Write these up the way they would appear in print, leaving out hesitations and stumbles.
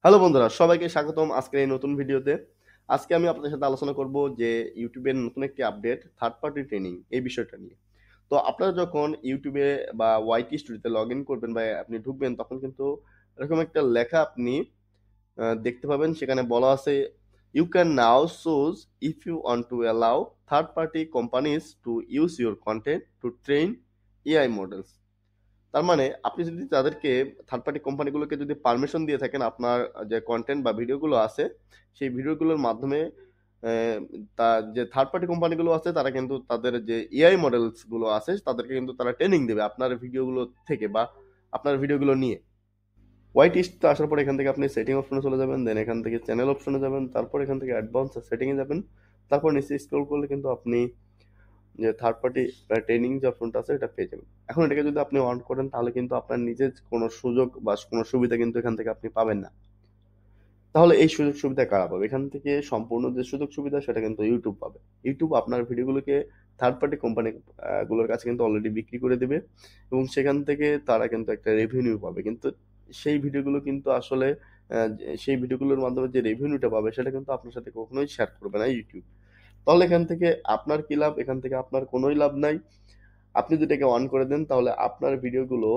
Hello বন্ধুরা, সবাইকে স্বাগতম আজকের এই নতুন ভিডিওতে। আজকে আমি আপনাদের সাথে আলোচনা করব যে ইউটিউবের নতুন একটি আপডেট থার্ড পার্টি ট্রেনিং এই বিষয়টা নিয়ে। তো আপনারা যখন ইউটিউবে বা ওয়াইটি স্টুডিওতে লগ ইন করবেন বা আপনি ঢুকবেন তখন কিন্তু এরকম একটা লেখা আপনি দেখতে পাবেন। সেখানে বলা আছে you can now choose if you want to allow third party companies to use your content to train AI models. তার মানে আপনি যদি তাদেরকে থার্ড পার্টি কোম্পানিগুলোকে যদি পারমিশন দিয়ে থাকেন আপনার যে কন্টেন্ট বা ভিডিওগুলো আছে সেই ভিডিওগুলোর মাধ্যমে আহ, তা যে থার্ড পার্টি কোম্পানিগুলো আছে তারা কিন্তু তাদের যে এআই মডেলস গুলো আছে তাদেরকে কিন্তু তারা ট্রেনিং দেবে আপনার ভিডিওগুলো থেকে বা আপনার ভিডিওগুলো নিয়ে। হোয়াইট ইস্ট আসার পর এখান থেকে আপনি সেটিং অপশনে চলে যাবেন, দেন এখান থেকে চ্যানেল অপশনে যাবেন, তারপর এখান থেকে অ্যাডভান্স সেটিংয়ে যাবেন। তারপর নিচে স্ক্রল করলে কিন্তু আপনি যে থার্ড পার্টি ট্রেনিং যে অপশনটা আছে এটা পেয়ে যাবেন। এখন এটাকে যদি আপনি অন করেন তাহলে কিন্তু আপনার নিজের কোনো সুযোগ বা কোনো সুবিধা কিন্তু এখান থেকে আপনি পাবেন না। তাহলে এই সুযোগ সুবিধা কারা পাবে? এখান থেকে সম্পূর্ণ যে সুযোগ সুবিধা সেটা কিন্তু ইউটিউব পাবে। ইউটিউব আপনার ভিডিওগুলোকে থার্ড পার্টি কোম্পানি গুলোর কাছে কিন্তু অলরেডি বিক্রি করে দেবে এবং সেখান থেকে তারা কিন্তু একটা রেভিনিউ পাবে। কিন্তু সেই ভিডিওগুলো কিন্তু আসলে সেই ভিডিওগুলোর মাধ্যমে যে রেভিনিউটা পাবে সেটা কিন্তু আপনার সাথে কখনোই শেয়ার করবে না ইউটিউব। তাহলে এখান থেকে আপনার কি লাভ? এখান থেকে আপনার কোনোই লাভ নাই। আপনি যদি এটাকে অন করে দেন তাহলে আপনার ভিডিওগুলো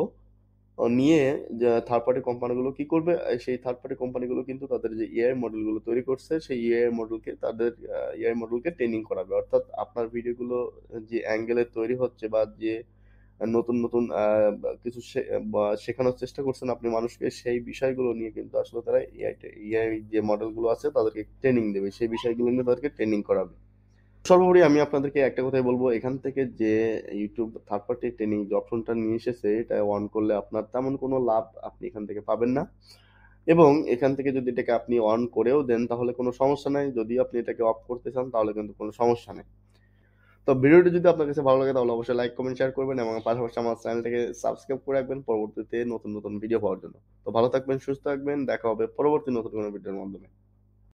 নিয়ে যে থার্ড পার্টি কোম্পানিগুলো কি করবে, সেই থার্ড পার্টি কোম্পানিগুলো কিন্তু তাদের যে এআই মডেলগুলো তৈরি করছে সেই এআই মডেলকে তাদের এআই মডেলকে ট্রেনিং করাবে। অর্থাৎ আপনার ভিডিওগুলো যে অ্যাঙ্গেলে তৈরি হচ্ছে বা যে নতুন নতুন কিছু বা শেখানোর চেষ্টা করছেন আপনি মানুষকে, সেই বিষয়গুলো নিয়ে কিন্তু আসলে তারা এআই যে মডেলগুলো আছে তাদেরকে ট্রেনিং দেবে, সেই বিষয়গুলো নিয়ে তাদেরকে ট্রেনিং করাবে। সর্বোপরি আমি আপনাদেরকে একটা কথাই বলবো, এখান থেকে যে ইউটিউব থার্ড পার্টি ট্রেনিং যে অপশনটা নিয়ে এসেছে এটা অন করলে আপনার তেমন কোনো লাভ আপনি এখান থেকে পাবেন না। এবং এখান থেকে যদি এটাকে আপনি অন করেও দেন তাহলে কোনো সমস্যা নাই, যদি আপনি এটাকে অফ করতে চান তাহলে কিন্তু কোনো সমস্যা নেই। তো ভিডিওটি যদি আপনার কাছে ভালো লাগে তাহলে অবশ্যই লাইক কমেন্ট শেয়ার করবেন এবং পাশাপাশি আমার চ্যানেলটাকে সাবস্ক্রাইব করে রাখবেন পরবর্তীতে নতুন নতুন ভিডিও পাওয়ার জন্য। তো ভালো থাকবেন, সুস্থ থাকবেন, দেখা হবে পরবর্তী নতুন কোনো ভিডিওর মাধ্যমে।